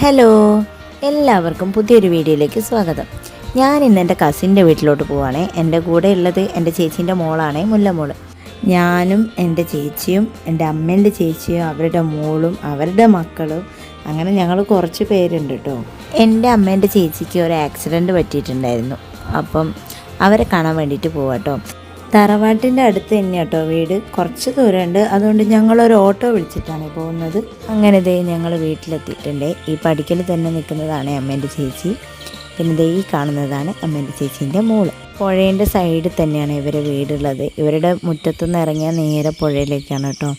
Hello, എല്ലാവർക്കും പുതിയൊരു വീഡിയോയിലേക്ക് സ്വാഗതം. ഞാൻ ഇന്ന് എൻ്റെ കസിൻ്റെ വീട്ടിലോട്ട് പോവുകയാണേ. എൻ്റെ കൂടെ ഉള്ളത് എൻ്റെ ചേച്ചീൻ്റെ മോളാണേ, മുല്ലമോൾ. ഞാനും എൻ്റെ ചേച്ചിയും എൻ്റെ അമ്മേൻ്റെ ചേച്ചിയും അവരുടെ മോളും അവരുടെ മക്കളും അങ്ങനെ ഞങ്ങൾ കുറച്ച് പേരുണ്ട് കേട്ടോ. എൻ്റെ അമ്മേൻ്റെ ചേച്ചിക്ക് ഒരു ആക്സിഡൻറ്റ് പറ്റിയിട്ടുണ്ടായിരുന്നു. അപ്പം അവരെ കാണാൻ വേണ്ടിയിട്ട് പോവാട്ടോ. തറവാട്ടിൻ്റെ അടുത്ത് തന്നെ കേട്ടോ വീട്, കുറച്ച് ദൂരമുണ്ട്. അതുകൊണ്ട് ഞങ്ങളൊരു ഓട്ടോ വിളിച്ചിട്ടാണ് പോകുന്നത്. അങ്ങനെ ദേ ഞങ്ങൾ വീട്ടിലെത്തിയിട്ടുണ്ട്. ഈ പടിക്കൽ തന്നെ നിൽക്കുന്നതാണ് അമ്മേൻ്റെ ചേച്ചി. പിന്നെ ദേ ഈ കാണുന്നതാണ് അമ്മേൻ്റെ ചേച്ചീൻ്റെ മോള്. പുഴേൻ്റെ സൈഡിൽ തന്നെയാണ് ഇവരെ വീടുള്ളത്. ഇവരുടെ മുറ്റത്തുനിന്ന് ഇറങ്ങിയാൽ നേരെ പുഴയിലേക്കാണ് കേട്ടോ.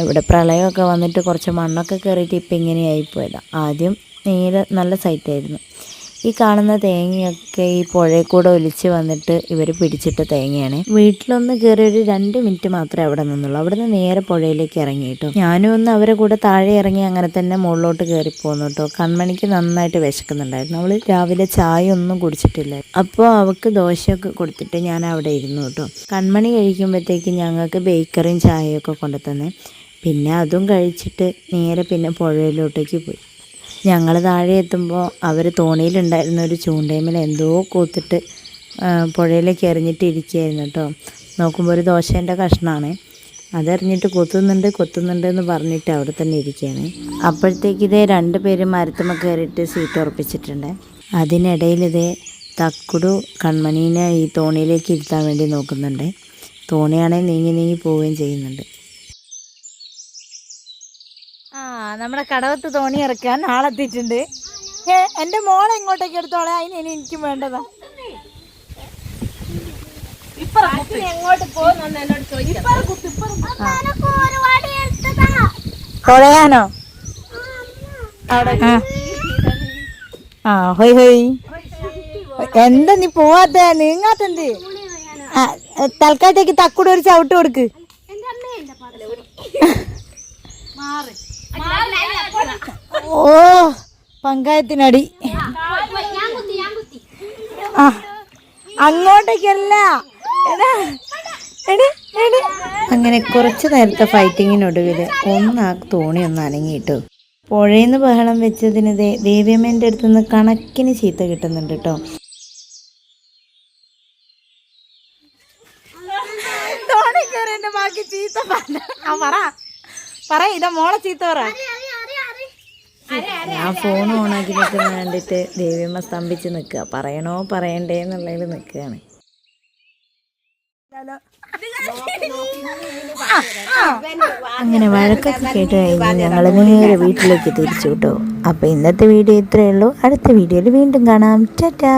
ഇവിടെ പ്രളയമൊക്കെ വന്നിട്ട് കുറച്ച് മണ്ണൊക്കെ കയറിയിട്ട് ഇപ്പം ഇങ്ങനെയായിപ്പോയതാണ്. ആദ്യം നേരെ നല്ല സൈറ്റായിരുന്നു. ഈ കാണുന്ന തേങ്ങയൊക്കെ ഈ പുഴയിൽ കൂടെ ഒലിച്ച് വന്നിട്ട് ഇവർ പിടിച്ചിട്ട തേങ്ങയാണ്. വീട്ടിലൊന്ന് കയറി ഒരു 2 മിനിറ്റ് മാത്രമേ അവിടെ നിന്നുള്ളൂ. അവിടെ നിന്ന് നേരെ പുഴയിലേക്ക് ഇറങ്ങി കേട്ടോ. ഞാനും ഒന്ന് അവരെ കൂടെ താഴെ ഇറങ്ങി അങ്ങനെ തന്നെ മുകളിലോട്ട് കയറി പോന്നു കേട്ടോ. കൺമണിക്ക് നന്നായിട്ട് വിശക്കുന്നുണ്ടായിരുന്നു. അവൾ രാവിലെ ചായ ഒന്നും കുടിച്ചിട്ടില്ല. അപ്പോൾ അവൾക്ക് ദോശയൊക്കെ കൊടുത്തിട്ട് ഞാൻ അവിടെ ഇരുന്നു കേട്ടോ. കൺമണി കഴിക്കുമ്പോഴത്തേക്ക് ഞങ്ങൾക്ക് ബേക്കറിയും ചായയൊക്കെ കൊണ്ടു തന്നെ. പിന്നെ അതും കഴിച്ചിട്ട് നേരെ പിന്നെ പുഴയിലോട്ടേക്ക് പോയി. ഞങ്ങൾ താഴെ എത്തുമ്പോൾ അവർ തോണിയിലുണ്ടായിരുന്ന ഒരു ചൂണ്ടയിന്മേൽ എന്തോ കൂത്തിട്ട് പുഴയിലേക്ക് എറിഞ്ഞിട്ട് ഇരിക്കുകയായിരുന്നു കേട്ടോ. നോക്കുമ്പോൾ ഒരു ദോശേൻ്റെ കഷ്ണമാണ്. അതെറിഞ്ഞിട്ട് കൊത്തുന്നുണ്ട് എന്ന് പറഞ്ഞിട്ട് അവിടെ തന്നെ ഇരിക്കുകയാണ്. അപ്പോഴത്തേക്ക് ഇതേ 2 പേര് മരത്തുമ്മ കയറിയിട്ട് സീറ്റ് ഉറപ്പിച്ചിട്ടുണ്ട്. അതിനിടയിൽ ഇതേ തക്കുടു കൺമണീനെ ഈ തോണിയിലേക്ക് ഇരുത്താൻ വേണ്ടി നോക്കുന്നുണ്ട്. തോണിയാണെങ്കിൽ നീങ്ങി പോവുകയും ചെയ്യുന്നുണ്ട്. നമ്മുടെ കടവത്ത് തോണി ഇറക്കാൻ ആളെത്തിയിട്ടുണ്ട്. എൻ്റെ മോളെ ഇങ്ങോട്ടേക്ക് എടുത്തോളെ, അതിന് ഇനി എനിക്കും വേണ്ടതാ. കൊളയാനോ ഹൊയ് ഹൊയ്. എന്താ നീ പോവാത്ത നീങ്ങാത്തണ്ട്? തൽക്കാലത്തേക്ക് തക്കൂടെ ഒരു ചവിട്ട് കൊടുക്ക്. ഓ പങ്കായത്തിനടി. അങ്ങോട്ടേക്കല്ല. അങ്ങനെ കുറച്ച് നേരത്തെ ഫൈറ്റിങ്ങിനൊടുവിൽ തോണി ഒന്ന് അനങ്ങിയിട്ടു. പുഴയിൽ നിന്ന് ബഹളം വെച്ചതിന് ദേവിയമ്മേൻ്റെ അടുത്ത് നിന്ന് കണക്കിന് ചീത്ത കിട്ടുന്നുണ്ട് കേട്ടോ. തോണി കയറി എന്റെ ബാക്കി ചീത്ത പറ ഇതാ മോളെ ചീത്ത പറ. ഞാൻ ഫോൺ ഓണാക്കി നിൽക്കുന്ന കണ്ടിട്ട് ദേവിയമ്മ സ്തംഭിച്ച് നിൽക്കുക. പറയണോ പറയണ്ടേ എന്നുള്ളതിൽ നിൽക്കുകയാണ്. അങ്ങനെ വഴക്കൊക്കെ കേട്ട് കഴിഞ്ഞ് ഞങ്ങൾ നേരെ വീട്ടിലേക്ക് തിരിച്ചു കേട്ടോ. അപ്പോൾ ഇന്നത്തെ വീഡിയോ ഇത്രയേ ഉള്ളൂ. അടുത്ത വീഡിയോയിൽ വീണ്ടും കാണാം. ടാറ്റാ.